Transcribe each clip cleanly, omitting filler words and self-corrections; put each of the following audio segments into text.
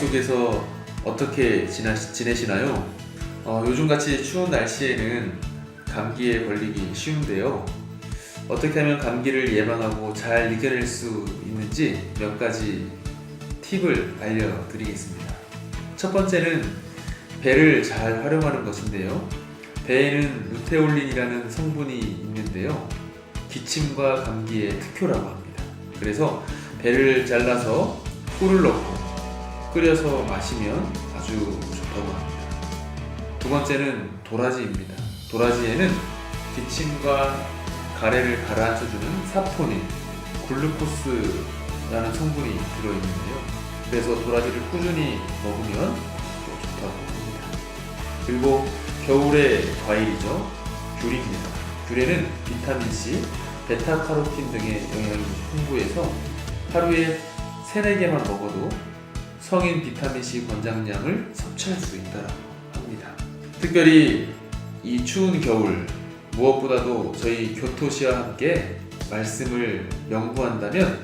속에서 어떻게 지내시나요? 요즘같이 추운 날씨에는 감기에 걸리기 쉬운데요. 어떻게 하면 감기를 예방하고 잘 이겨낼 수 있는지 몇 가지 팁을 알려드리겠습니다. 첫 번째는 배를 잘 활용하는 것인데요. 배에는 루테올린이라는 성분이 있는데요. 기침과 감기의 특효라고 합니다. 그래서 배를 잘라서 꿀을 넣고 끓여서 마시면 아주 좋다고 합니다. 두 번째는 도라지입니다. 도라지에는 기침과 가래를 가라앉혀주는 사포닌, 글루코스라는 성분이 들어있는데요. 그래서 도라지를 꾸준히 먹으면 또 좋다고 합니다. 그리고 겨울의 과일이죠. 귤입니다. 귤에는 비타민C, 베타카로틴 등의 영양이 풍부해서 하루에 3-4개만 먹어도 성인 비타민C 권장량을 섭취할 수 있다고 합니다. 특별히 이 추운 겨울 무엇보다도 저희 교토시와 함께 말씀을 연구한다면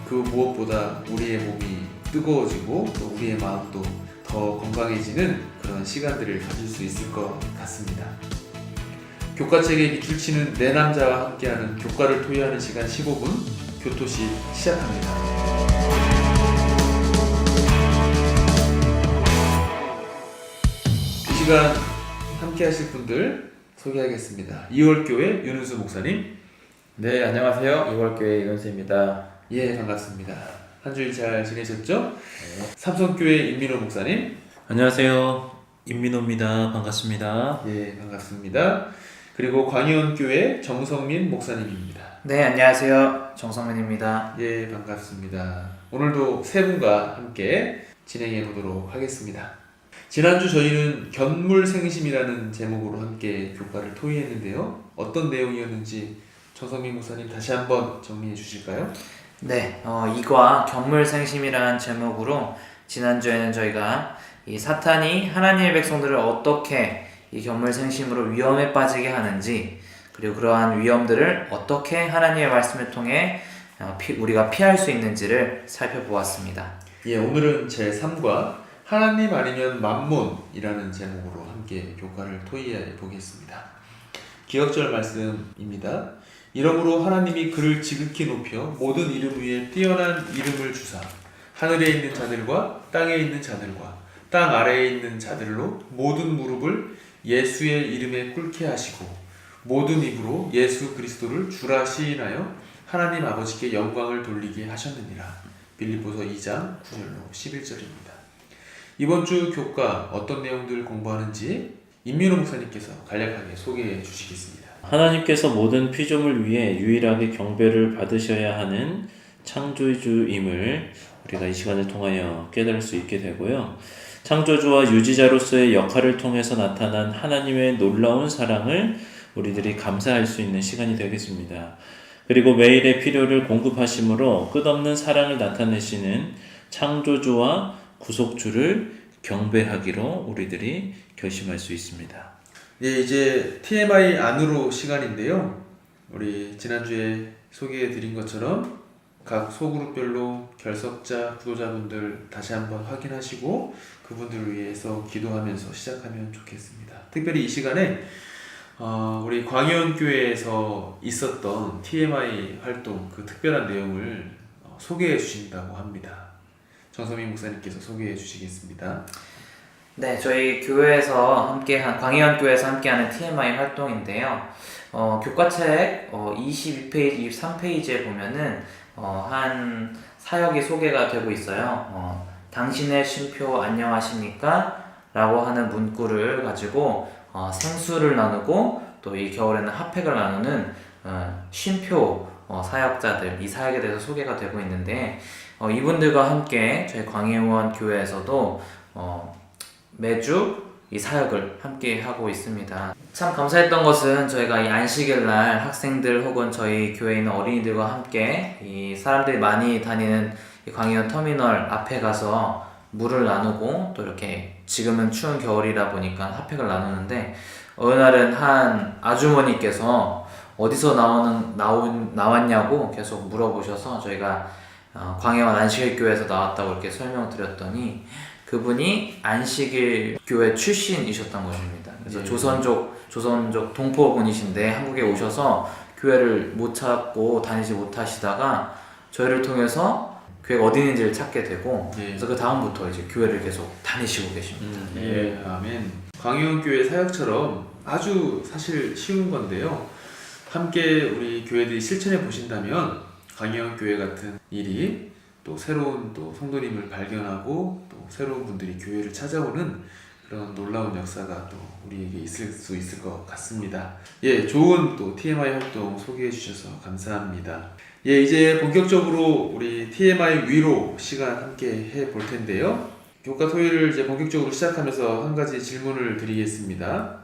그 무엇보다 우리의 몸이 뜨거워지고 또 우리의 마음도 더 건강해지는 그런 시간들을 가질 수 있을 것 같습니다. 교과책에 밑줄 치는 내 남자와 함께하는 교과를 토의하는 시간 15분 교토시 시작합니다. 이 시간 함께 하실 분들 소개하겠습니다. 2월교회 윤은수 목사님. 네, 안녕하세요. 2월교회 윤은수입니다. 예, 반갑습니다. 한 주일 잘 지내셨죠? 네. 삼성교회 임민호 목사님. 안녕하세요. 임민호입니다. 반갑습니다. 예, 반갑습니다. 그리고 광희원교회 정성민 목사님입니다. 네, 안녕하세요. 정성민입니다. 예, 반갑습니다. 오늘도 세 분과 함께 진행해 보도록 하겠습니다. 지난주 저희는 견물생심이라는 제목으로 함께 교과를 토의했는데요. 어떤 내용이었는지 정성민 목사님 다시 한번 정리해 주실까요? 네, 이과 견물생심이라는 제목으로 지난주에는 저희가 이 사탄이 하나님의 백성들을 어떻게 이 견물생심으로 위험에 빠지게 하는지, 그리고 그러한 위험들을 어떻게 하나님의 말씀을 통해 우리가 피할 수 있는지를 살펴보았습니다. 예, 오늘은 제3과 하나님 아니면 만몬이라는 제목으로 함께 교과를 토의해 보겠습니다. 기억절 말씀입니다. 이러므로 하나님이 그를 지극히 높여 모든 이름 위에 뛰어난 이름을 주사 하늘에 있는 자들과 땅에 있는 자들과 땅 아래에 있는 자들로 모든 무릎을 예수의 이름에 꿇게 하시고 모든 입으로 예수 그리스도를 주라 시인하여 하나님 아버지께 영광을 돌리게 하셨느니라. 빌립보서 2장 9절로 11절입니다. 이번 주 교과 어떤 내용들 공부하는지 임민호 목사님께서 간략하게 소개해 주시겠습니다. 하나님께서 모든 피조물 위에 유일하게 경배를 받으셔야 하는 창조주임을 우리가 이 시간을 통하여 깨달을 수 있게 되고요. 창조주와 유지자로서의 역할을 통해서 나타난 하나님의 놀라운 사랑을 우리들이 감사할 수 있는 시간이 되겠습니다. 그리고 매일의 필요를 공급하심으로 끝없는 사랑을 나타내시는 창조주와 구속주를 경배하기로 우리들이 결심할 수 있습니다. 예, 이제 TMI 안으로 시간인데요. 우리 지난주에 소개해 드린 것처럼 각 소그룹별로 결석자, 구도자분들 다시 한번 확인하시고 그분들을 위해서 기도하면서 시작하면 좋겠습니다. 특별히 이 시간에 우리 광희원교회에서 있었던 TMI 활동 그 특별한 내용을 소개해 주신다고 합니다. 정성민 목사님께서 소개해 주시겠습니다. 네, 저희 교회에서 함께한 광희원교회에서 함께하는 TMI 활동인데요. 교과책 22페이지, 23페이지에 보면은 한 사역이 소개가 되고 있어요. 당신의 쉼표 안녕하십니까? 라고 하는 문구를 가지고 생수를 나누고 또 이 겨울에는 핫팩을 나누는 쉼표 사역자들, 이 사역에 대해서 소개가 되고 있는데 이분들과 함께 저희 광해원 교회에서도 매주 이 사역을 함께 하고 있습니다. 참 감사했던 것은 저희가 이 안식일 날 학생들 혹은 저희 교회에 있는 어린이들과 함께 이 사람들이 많이 다니는 이 광해원 터미널 앞에 가서 물을 나누고 또 이렇게 지금은 추운 겨울이라 보니까 핫팩을 나누는데 어느 날은 한 아주머니께서 어디서 나왔냐고 계속 물어보셔서 저희가 광해원 안식일교회에서 나왔다고 이렇게 설명드렸더니 그분이 안식일 교회 출신이셨던 것입니다. 그래서 예. 조선족 동포분이신데 한국에 오셔서 교회를 못 찾고 다니지 못하시다가 저희를 통해서 교회가 어디 있는지를 찾게 되고 예. 그래서 그 다음부터 이제 교회를 계속 다니시고 계십니다. 예, 아멘. 광해원교회 사역처럼 아주 사실 쉬운 건데요. 함께 우리 교회들이 실천해 보신다면 광해원교회 같은 일이 또 새로운 또 성도님을 발견하고 또 새로운 분들이 교회를 찾아오는 그런 놀라운 역사가 또 우리에게 있을 수 있을 것 같습니다. 예, 좋은 또 TMI 활동 소개해 주셔서 감사합니다. 예, 이제 본격적으로 우리 TMI 위로 시간 함께 해 볼 텐데요. 교과 토요일을 이제 본격적으로 시작하면서 한 가지 질문을 드리겠습니다.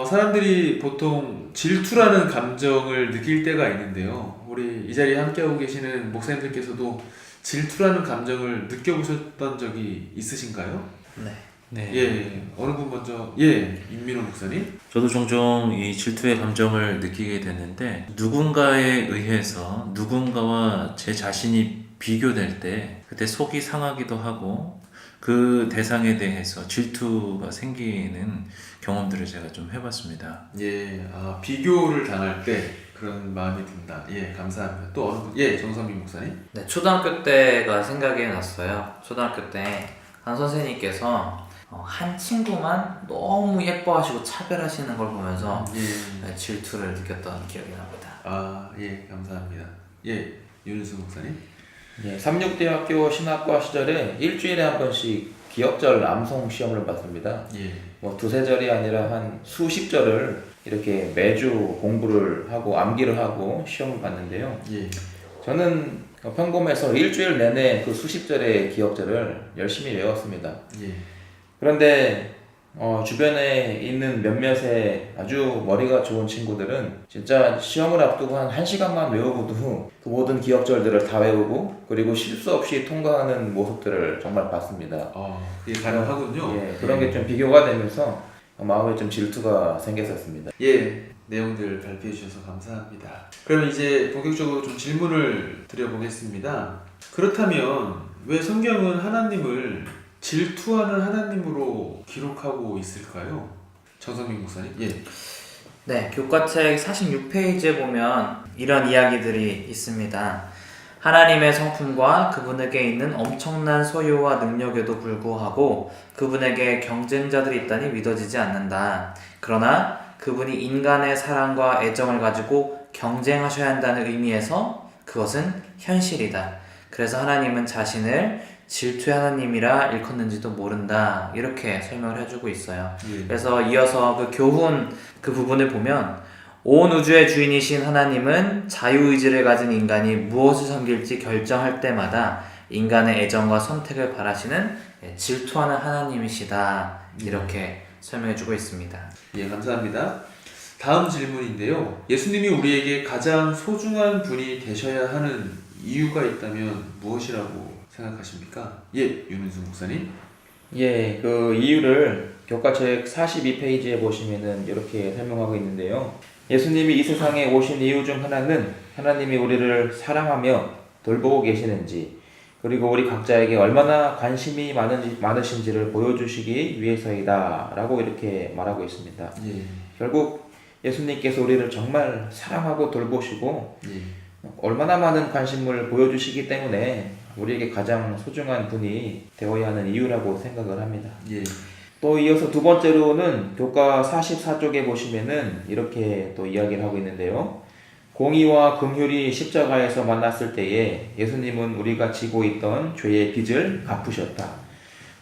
사람들이 보통 질투라는 감정을 느낄 때가 있는데요. 우리 이 자리에 함께하고 계시는 목사님들께서도 질투라는 감정을 느껴보셨던 적이 있으신가요? 네. 네. 예, 어느 분 먼저? 예, 임민호 목사님. 저도 종종 이 질투의 감정을 느끼게 되는데 누군가에 의해서 누군가와 제 자신이 비교될 때 그때 속이 상하기도 하고 그 대상에 대해서 질투가 생기는 경험들을 제가 좀 해봤습니다. 예, 비교를 당할 때 그런 마음이 든다. 예, 감사합니다. 또 어느 분? 예, 정선민 목사님. 네, 초등학교 때가 생각이 났어요. 초등학교 때 한 선생님께서 한 친구만 너무 예뻐하시고 차별하시는 걸 보면서 예. 질투를 느꼈던 기억이 납니다. 예, 감사합니다. 예, 윤수 목사님. 예, 삼육대학교 신학과 시절에 일주일에 한 번씩 기억절 암송 시험을 봤습니다. 예, 뭐 두세 절이 아니라 한 수십 절을 이렇게 매주 공부를 하고 암기를 하고 시험을 봤는데요. 예, 저는 평범해서 일주일 내내 그 수십 절의 기억절을 열심히 외웠습니다. 예, 그런데 주변에 있는 몇몇의 아주 머리가 좋은 친구들은 진짜 시험을 앞두고 한 1시간만 외우고도 그 모든 기억절들을 다 외우고 그리고 실수 없이 통과하는 모습들을 정말 봤습니다. 그게 가능하군요. 예, 그런 게 좀 비교가 되면서 마음에 좀 질투가 생겼었습니다. 예, 내용들 발표해 주셔서 감사합니다. 그러면 이제 본격적으로 좀 질문을 드려보겠습니다. 그렇다면 왜 성경은 하나님을 질투하는 하나님으로 기록하고 있을까요? 정성민 목사님. 예. 네, 교과책 46페이지에 보면 이런 이야기들이 있습니다. 하나님의 성품과 그분에게 있는 엄청난 소유와 능력에도 불구하고 그분에게 경쟁자들이 있다니 믿어지지 않는다. 그러나 그분이 인간의 사랑과 애정을 가지고 경쟁하셔야 한다는 의미에서 그것은 현실이다. 그래서 하나님은 자신을 질투의 하나님이라 일컫는지도 모른다. 이렇게 설명을 해주고 있어요. 예. 그래서 이어서 그 교훈 그 부분을 보면 온 우주의 주인이신 하나님은 자유의지를 가진 인간이 무엇을 섬길지 결정할 때마다 인간의 애정과 선택을 바라시는 질투하는 하나님이시다. 이렇게 설명해주고 있습니다. 예, 감사합니다. 다음 질문인데요. 예수님이 우리에게 가장 소중한 분이 되셔야 하는 이유가 있다면 무엇이라고 생각하십니까? 예, 윤은수 목사님. 예, 그 이유를 교과책 42페이지에 보시면은 이렇게 설명하고 있는데요. 예수님이 이 세상에 오신 이유 중 하나는 하나님이 우리를 사랑하며 돌보고 계시는지 그리고 우리 각자에게 얼마나 관심이 많으신지를 보여주시기 위해서이다 라고 이렇게 말하고 있습니다. 예, 결국 예수님께서 우리를 정말 사랑하고 돌보시고 예, 얼마나 많은 관심을 보여주시기 때문에 우리에게 가장 소중한 분이 되어야 하는 이유라고 생각을 합니다. 예, 또 이어서 두 번째로는 교과 44쪽에 보시면은 이렇게 또 이야기를 하고 있는데요. 공의와 긍휼이 십자가에서 만났을 때에 예수님은 우리가 지고 있던 죄의 빚을 갚으셨다.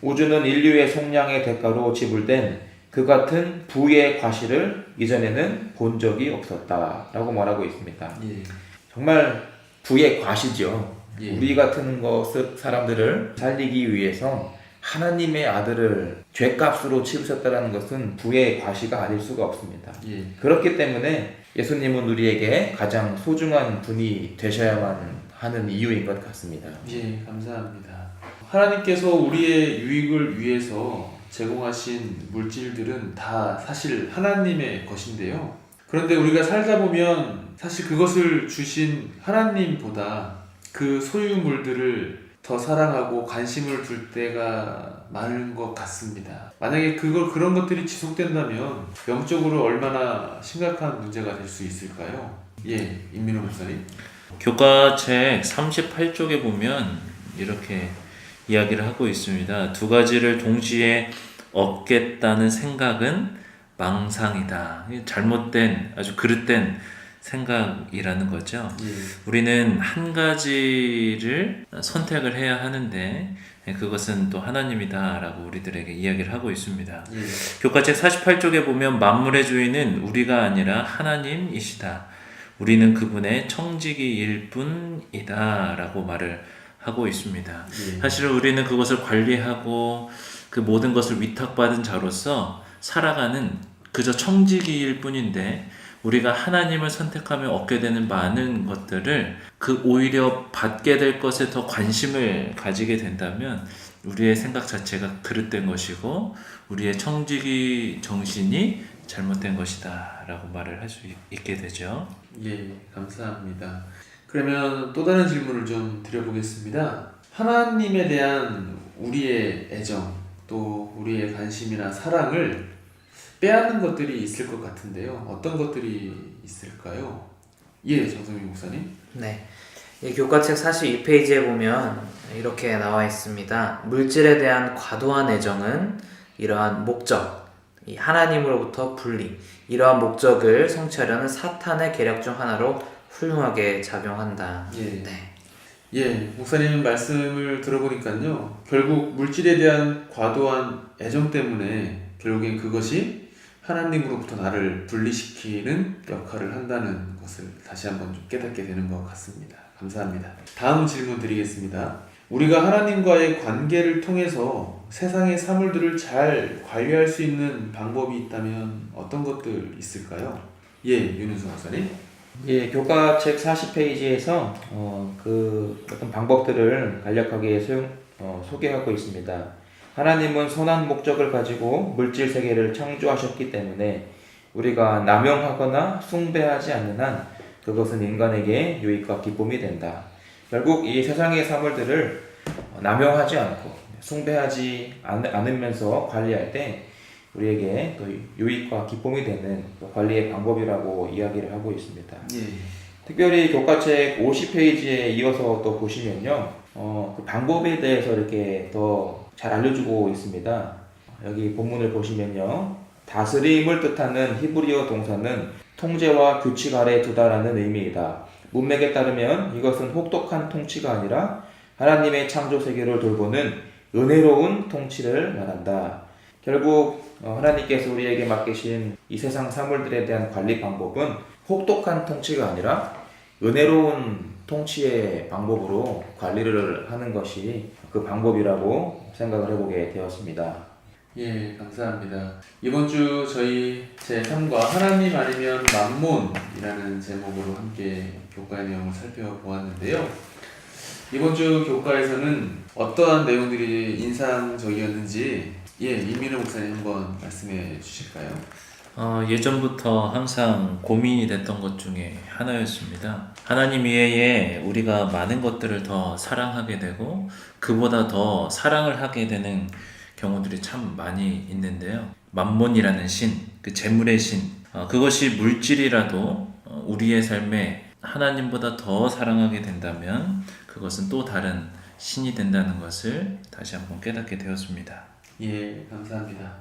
우주는 인류의 속량의 대가로 지불된 그 같은 부의 과실을 이전에는 본 적이 없었다 라고 말하고 있습니다. 예, 정말 부의 과시죠. 예. 우리 같은 사람들을 살리기 위해서 하나님의 아들을 죄값으로 치르셨다는 것은 부의 과시가 아닐 수가 없습니다. 예, 그렇기 때문에 예수님은 우리에게 가장 소중한 분이 되셔야만 하는 이유인 것 같습니다. 예, 감사합니다. 하나님께서 우리의 유익을 위해서 제공하신 물질들은 다 사실 하나님의 것인데요. 그런데 우리가 살다 보면 사실 그것을 주신 하나님보다 그 소유물들을 더 사랑하고 관심을 둘 때가 많은 것 같습니다. 만약에 그런 것들이 지속된다면 영적으로 얼마나 심각한 문제가 될 수 있을까요? 예, 임민호 목사님. 교과책 38쪽에 보면 이렇게 이야기를 하고 있습니다. 두 가지를 동시에 얻겠다는 생각은 망상이다. 잘못된, 아주 그릇된 생각이라는 거죠. 우리는 한 가지를 선택을 해야 하는데 그것은 또 하나님이다라고 우리들에게 이야기를 하고 있습니다. 교과책 48쪽에 보면 만물의 주인은 우리가 아니라 하나님이시다. 우리는 그분의 청지기일 뿐이다 라고 말을 하고 있습니다. 사실은 우리는 그것을 관리하고 그 모든 것을 위탁받은 자로서 살아가는 그저 청지기일 뿐인데, 우리가 하나님을 선택하며 얻게 되는 많은 것들을 그 오히려 받게 될 것에 더 관심을 가지게 된다면 우리의 생각 자체가 그릇된 것이고 우리의 청지기 정신이 잘못된 것이다 라고 말을 할 수 있게 되죠. 예, 감사합니다. 그러면 또 다른 질문을 좀 드려보겠습니다. 하나님에 대한 우리의 애정, 또 우리의 관심이나 사랑을 빼앗는 것들이 있을 것 같은데요. 어떤 것들이 있을까요? 예, 정성민 목사님. 네. 이 교과책 42페이지에 보면 이렇게 나와 있습니다. 물질에 대한 과도한 애정은 이러한 목적, 이 하나님으로부터 분리, 이러한 목적을 성취하려는 사탄의 계략 중 하나로 훌륭하게 작용한다. 예. 네. 예, 목사님 말씀을 들어보니까요. 결국 물질에 대한 과도한 애정 때문에 결국엔 그것이 하나님으로부터 나를 분리시키는 역할을 한다는 것을 다시 한번 좀 깨닫게 되는 것 같습니다. 감사합니다. 다음 질문 드리겠습니다. 우리가 하나님과의 관계를 통해서 세상의 사물들을 잘 관리할 수 있는 방법이 있다면 어떤 것들 있을까요? 예, 윤은수 목사님. 예, 교과책 40페이지에서 그 어떤 방법들을 간략하게 소개하고 있습니다. 하나님은 선한 목적을 가지고 물질 세계를 창조하셨기 때문에 우리가 남용하거나 숭배하지 않는 한 그것은 인간에게 유익과 기쁨이 된다. 결국 이 세상의 사물들을 남용하지 않고 숭배하지 않으면서 관리할 때 우리에게 또 유익과 기쁨이 되는 관리의 방법이라고 이야기를 하고 있습니다. 예. 특별히 교과책 50페이지에 이어서 또 보시면요, 그 방법에 대해서 이렇게 더 잘 알려주고 있습니다. 여기 본문을 보시면요, 다스림을 뜻하는 히브리어 동사는 통제와 규칙 아래 두다라는 의미이다. 문맥에 따르면 이것은 혹독한 통치가 아니라 하나님의 창조 세계를 돌보는 은혜로운 통치를 말한다. 결국 하나님께서 우리에게 맡기신 이 세상 사물들에 대한 관리 방법은 혹독한 통치가 아니라 은혜로운 통치의 방법으로 관리를 하는 것이 그 방법이라고 생각을 해보게 되었습니다. 예, 감사합니다. 이번 주 저희 제3과 하나님 아니면 만몬이라는 제목으로 함께 교과의 내용을 살펴보았는데요. 이번 주 교과에서는 어떠한 내용들이 인상적이었는지 임민호 목사님 한번 말씀해 주실까요? 예전부터 항상 고민이 됐던 것 중에 하나였습니다. 하나님 외에 우리가 많은 것들을 더 사랑하게 되고 그보다 더 사랑을 하게 되는 경우들이 참 많이 있는데요. 만몬이라는 신, 그 재물의 신, 그것이 물질이라도 우리의 삶에 하나님보다 더 사랑하게 된다면 그것은 또 다른 신이 된다는 것을 다시 한번 깨닫게 되었습니다. 예, 감사합니다.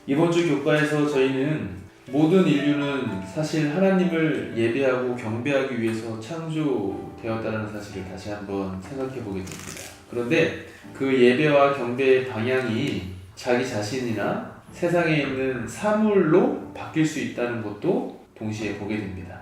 이번 주 교과에서 저희는 모든 인류는 사실 하나님을 예배하고 경배하기 위해서 창조되었다는 사실을 다시 한번 생각해 보게 됩니다. 그런데 그 예배와 경배의 방향이 자기 자신이나 세상에 있는 사물로 바뀔 수 있다는 것도 동시에 보게 됩니다.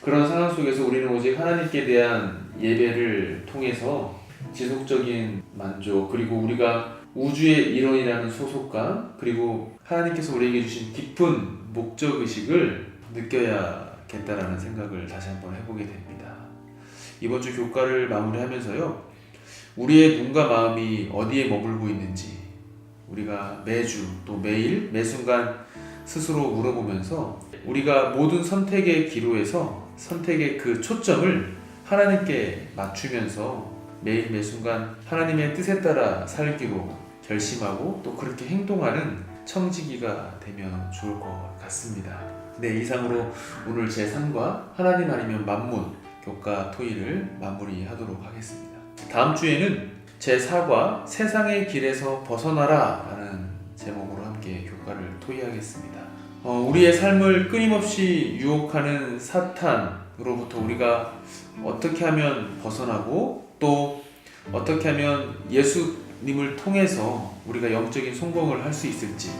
그런 상황 속에서 우리는 오직 하나님께 대한 예배를 통해서 지속적인 만족, 그리고 우리가 우주의 일원이라는 소속감, 그리고 하나님께서 우리에게 주신 깊은 목적의식을 느껴야겠다라는 생각을 다시 한번 해보게 됩니다. 이번 주 교과를 마무리하면서요, 우리의 눈과 마음이 어디에 머물고 있는지 우리가 매주 또 매일 매 순간 스스로 물어보면서 우리가 모든 선택의 기로에서 선택의 그 초점을 하나님께 맞추면서 매일 매순간 하나님의 뜻에 따라 살기로 결심하고 또 그렇게 행동하는 청지기가 되면 좋을 것 같습니다. 네, 이상으로 오늘 제3과 하나님 아니면 만문 교과 토의를 마무리하도록 하겠습니다. 다음 주에는 제4과 세상의 길에서 벗어나라 라는 제목으로 함께 교과를 토의하겠습니다. 우리의 삶을 끊임없이 유혹하는 사탄으로부터 우리가 어떻게 하면 벗어나고 또 어떻게 하면 예수님을 통해서 우리가 영적인 성공을 할 수 있을지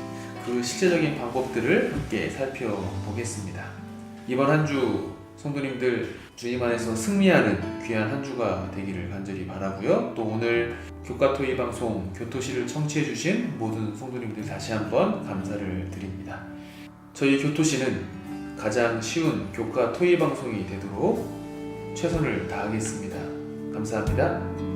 그 실제적인 방법들을 함께 살펴보겠습니다. 이번 한 주 성도님들 주님 안에서 승리하는 귀한 한 주가 되기를 간절히 바라고요. 또 오늘 교과 토의 방송 교토시를 청취해 주신 모든 성도님들 다시 한번 감사를 드립니다. 저희 교토시는 가장 쉬운 교과 토의 방송이 되도록 최선을 다하겠습니다. 감사합니다.